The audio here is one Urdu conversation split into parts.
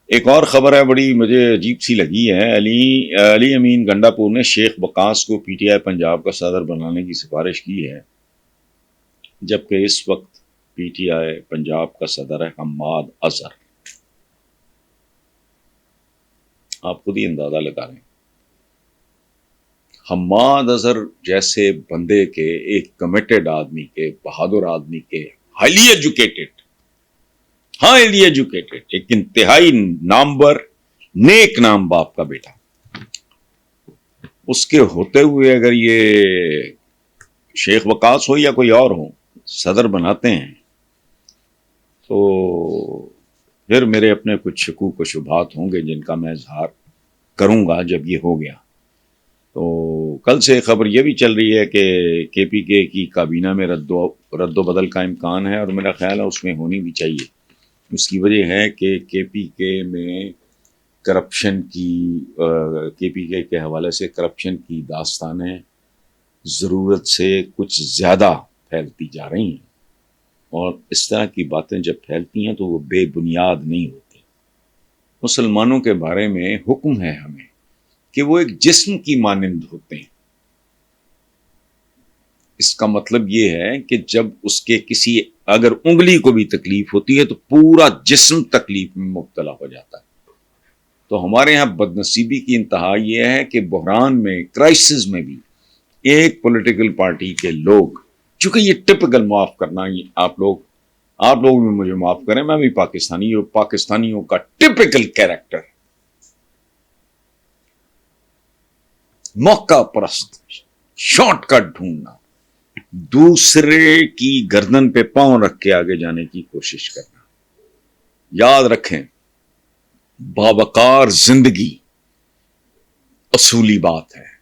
ایک اور خبر ہے بڑی مجھے عجیب سی لگی ہے. علی امین گنڈا پور نے شیخ وقاص کو پی ٹی آئی پنجاب کا صدر بنانے کی سفارش کی ہے، جبکہ اس وقت پی ٹی آئی پنجاب کا صدر ہے حماد اظہر. آپ خود ہی اندازہ لگا رہے ہیں. حماد اظہر جیسے بندے کے، ایک کمیٹڈ آدمی کے، بہادر آدمی کے، ہائیلی ایجوکیٹڈ ایک انتہائی نامور نیک نام باپ کا بیٹا، اس کے ہوتے ہوئے اگر یہ شیخ وقاص ہو یا کوئی اور ہو صدر بناتے ہیں تو پھر میرے اپنے کچھ شکوک و شبہات ہوں گے جن کا میں اظہار کروں گا جب یہ ہو گیا. تو کل سے خبر یہ بھی چل رہی ہے کہ پی کے کی کابینہ میں رد و بدل کا امکان ہے، اور میرا خیال ہے اس میں ہونی بھی چاہیے. اس کی وجہ ہے کہ پی کے میں کرپشن کی کے کے حوالے سے کرپشن کی داستانیں ضرورت سے کچھ زیادہ پھیلتی جا رہی ہیں، اور اس طرح کی باتیں جب پھیلتی ہیں تو وہ بے بنیاد نہیں ہوتی. مسلمانوں کے بارے میں حکم ہے ہمیں کہ وہ ایک جسم کی مانند ہوتے ہیں. اس کا مطلب یہ ہے کہ جب اس کے کسی اگر انگلی کو بھی تکلیف ہوتی ہے تو پورا جسم تکلیف میں مبتلا ہو جاتا ہے. تو ہمارے یہاں بدنصیبی کی انتہا یہ ہے کہ بحران میں، کرائسس میں بھی ایک پولیٹیکل پارٹی کے لوگ، چونکہ یہ ٹپکل، معاف کرنا، یہ آپ لوگ بھی مجھے معاف کریں، میں بھی پاکستانیوں کا ٹپکل کیریکٹر، موقع پرست، شارٹ کٹ ڈھونڈنا، دوسرے کی گردن پہ پاؤں رکھ کے آگے جانے کی کوشش کرنا. یاد رکھیں، باوقار زندگی اصولی بات ہے.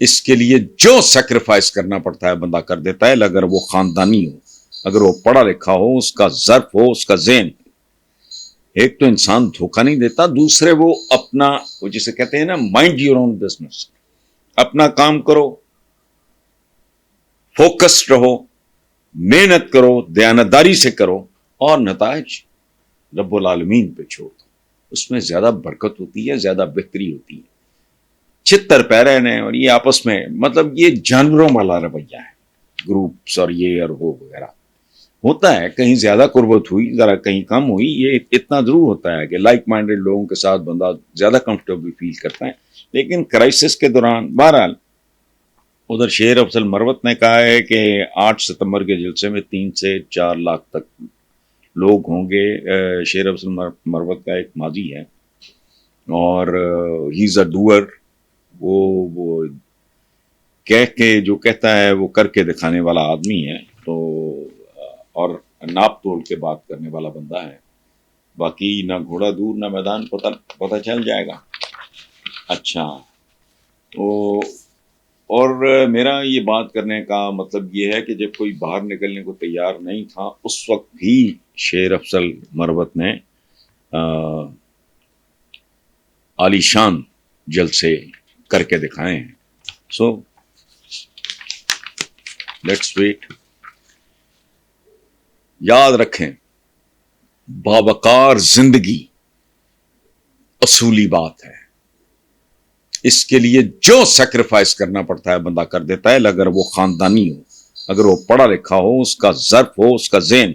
اس کے لیے جو سیکریفائس کرنا پڑتا ہے بندہ کر دیتا ہے، اگر وہ خاندانی ہو، اگر وہ پڑھا لکھا ہو، اس کا ظرف ہو، اس کا ذہن. ایک تو انسان دھوکہ نہیں دیتا، دوسرے وہ اپنا، وہ جسے کہتے ہیں نا، مائنڈ یور اون بزنس، اپنا کام کرو، فوکسڈ رہو، محنت کرو، دیانتداری سے کرو، اور نتائج رب العالمین پہ چھوڑ دو. اس میں زیادہ برکت ہوتی ہے، زیادہ بہتری ہوتی ہے. چھتر پیرے نے اور یہ آپس میں، مطلب یہ جانوروں والا رویہ ہے، گروپس اور یہ اور وہ وغیرہ. ہوتا ہے کہیں زیادہ قربت ہوئی، ذرا کہیں کم ہوئی، یہ اتنا ضرور ہوتا ہے کہ لائک مائنڈیڈ لوگوں کے ساتھ بندہ زیادہ کمفرٹیبل فیل کرتا ہے. لیکن کرائسس کے دوران بہرحال ادھر شیر افضل مروت نے کہا ہے کہ 8 ستمبر کے جلسے میں 3 سے 4 لاکھ تک لوگ ہوں گے. شیر افضل مروت کا ایک ماضی ہے، اور ہی از اے ڈوئر. وہ کہہ کے جو کہتا ہے وہ کر کے دکھانے والا آدمی ہے، تو اور ناپ تول کے بات کرنے والا بندہ ہے. باقی نہ گھوڑا دور نہ میدان، پتہ چل جائے گا. اچھا، تو اور میرا یہ بات کرنے کا مطلب یہ ہے کہ جب کوئی باہر نکلنے کو تیار نہیں تھا اس وقت بھی شیر افضل مروت نے عالی شان جلسے کر کے دکھائے ہیں. So let's wait. یاد رکھیں، باوقار زندگی اصولی بات ہے. اس کے لیے جو سیکریفائس کرنا پڑتا ہے بندہ کر دیتا ہے، اگر وہ خاندانی ہو، اگر وہ پڑھا لکھا ہو، اس کا ظرف ہو، اس کا ذہن.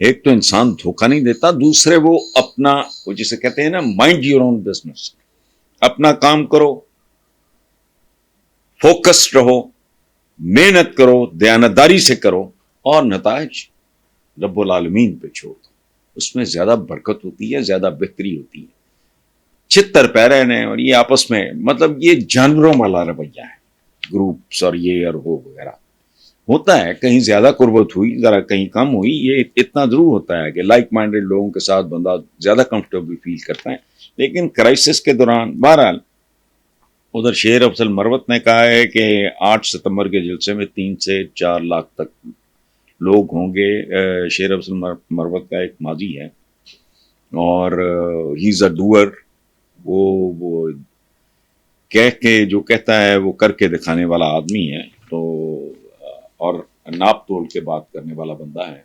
ایک تو انسان دھوکہ نہیں دیتا، دوسرے وہ اپنا، وہ جسے کہتے ہیں نا، مائنڈ یور اون بزنس، اپنا کام کرو، فوکسڈ رہو، محنت کرو، دیانتداری سے کرو، اور نتائج رب العالمین پہ چھوڑ دو. اس میں زیادہ برکت ہوتی ہے، زیادہ بہتری ہوتی ہے. چھتر پیرے نے اور یہ آپس میں، مطلب یہ جانوروں والا رویہ ہے، گروپس اور یہ اور وہ وغیرہ. ہوتا ہے کہیں زیادہ قربت ہوئی، ذرا کہیں کم ہوئی، یہ اتنا ضرور ہوتا ہے کہ لائک مائنڈیڈ لوگوں کے ساتھ بندہ زیادہ کمفرٹیبل فیل کرتا ہے. لیکن کرائسس کے دوران بہرحال ادھر شیر افضل مروت نے کہا ہے کہ 8 ستمبر کے جلسے میں 3 سے 4 لاکھ تک لوگ ہوں گے. شیر افضل مروت کا ایک ماضی ہے، اور ہی از اے ڈوئر. وہ کہہ کے جو کہتا ہے وہ کر کے دکھانے والا آدمی ہے، تو اور ناپ تول کے بات کرنے والا بندہ ہے.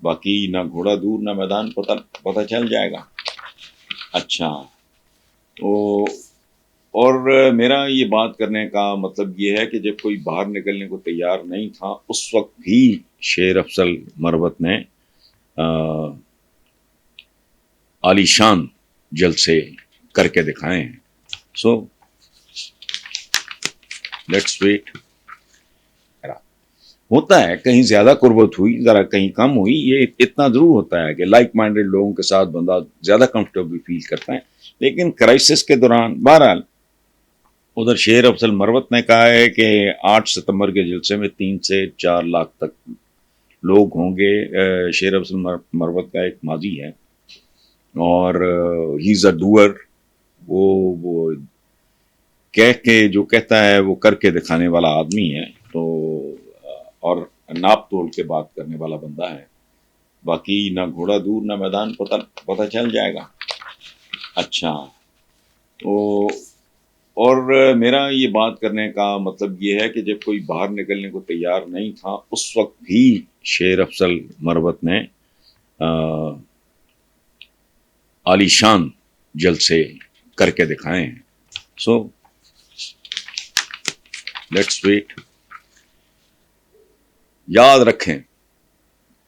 باقی نہ گھوڑا دور نہ میدان پتہ چل جائے گا. اچھا تو اور میرا یہ بات کرنے کا مطلب یہ ہے کہ جب کوئی باہر نکلنے کو تیار نہیں تھا اس وقت بھی شیر افضل مروت نے عالی شان جلسے کر کے دکھائے ہیں. So let's wait. ہوتا ہے کہیں زیادہ قربت ہوئی ذرا کہیں کم ہوئی, یہ اتنا ضرور ہوتا ہے کہ لائک مائنڈیڈ لوگوں کے ساتھ بندہ زیادہ کمفرٹیبل فیل کرتا ہے. لیکن کرائسس کے دوران بہرحال ادھر شیر افضل مروت نے کہا ہے کہ 8 ستمبر کے جلسے میں 3 سے 4 لاکھ تک لوگ ہوں گے. شیر افضل مروت کا ایک ماضی ہے اور ہی از اے ڈوئر. وہ کہہ کے جو کہتا ہے وہ کر کے دکھانے والا آدمی ہے, تو اور ناپ تول کے بات کرنے والا بندہ ہے. باقی نہ گھوڑا دور نہ میدان پتہ چل جائے گا. اچھا تو اور میرا یہ بات کرنے کا مطلب یہ ہے کہ جب کوئی باہر نکلنے کو تیار نہیں تھا اس وقت بھی شیر افضل مروت نے عالی شان جلسے کر کے دکھائے ہیں. So let's wait. یاد رکھیں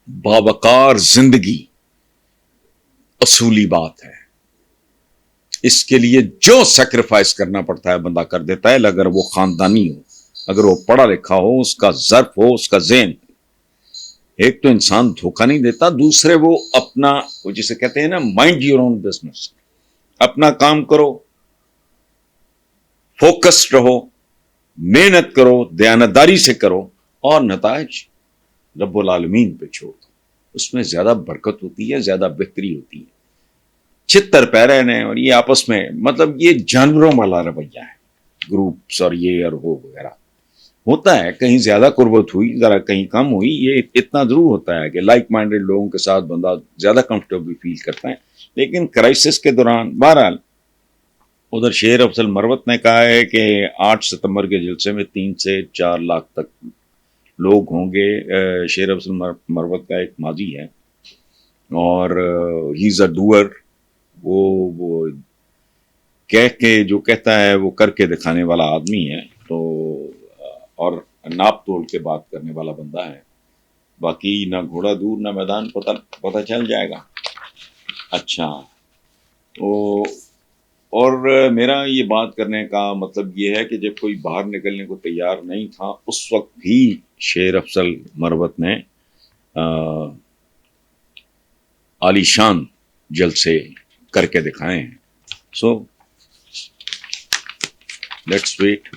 باوقار زندگی اصولی بات ہے. اس کے لیے جو سیکریفائس کرنا پڑتا ہے بندہ کر دیتا ہے, اگر وہ خاندانی ہو, اگر وہ پڑھا لکھا ہو, اس کا ظرف ہو, اس کا ذہن. ایک تو انسان دھوکہ نہیں دیتا, دوسرے وہ اپنا وہ جسے کہتے ہیں نا مائنڈ یور اون بزنس, اپنا کام کرو, فوکسڈ رہو, محنت کرو, دیانتداری سے کرو, اور نتائج رب العالمین پہ چھوڑ دو. اس میں زیادہ برکت ہوتی ہے, زیادہ بہتری ہوتی ہے. چھتر پیرے نے اور یہ آپس میں مطلب یہ جانوروں والا رویہ ہے, گروپس اور یہ اور وہ وغیرہ. ہوتا ہے کہیں زیادہ قربت ہوئی ذرا کہیں کم ہوئی, یہ اتنا ضرور ہوتا ہے کہ لائک مائنڈیڈ لوگوں کے ساتھ بندہ زیادہ کمفرٹیبل فیل کرتا ہے. لیکن کرائسس کے دوران بہرحال ادھر شیر افضل مروت نے کہا ہے کہ 8 ستمبر کے جلسے میں 3 سے 4 لاکھ تک لوگ ہوں گے. شیر افضل مروت کا ایک ماضی ہے اور ہی از اے ڈوئر. وہ کہہ کے جو کہتا ہے وہ کر کے دکھانے والا آدمی ہے, تو اور ناپ تول کے بات کرنے والا بندہ ہے. باقی نہ گھوڑا دور نہ میدان پتہ چل جائے گا. اچھا تو اور میرا یہ بات کرنے کا مطلب یہ ہے کہ جب کوئی باہر نکلنے کو تیار نہیں تھا اس وقت بھی شیر افضل مروت نے عالی شان جلسے کر کے دکھائے ہیں. So let's wait.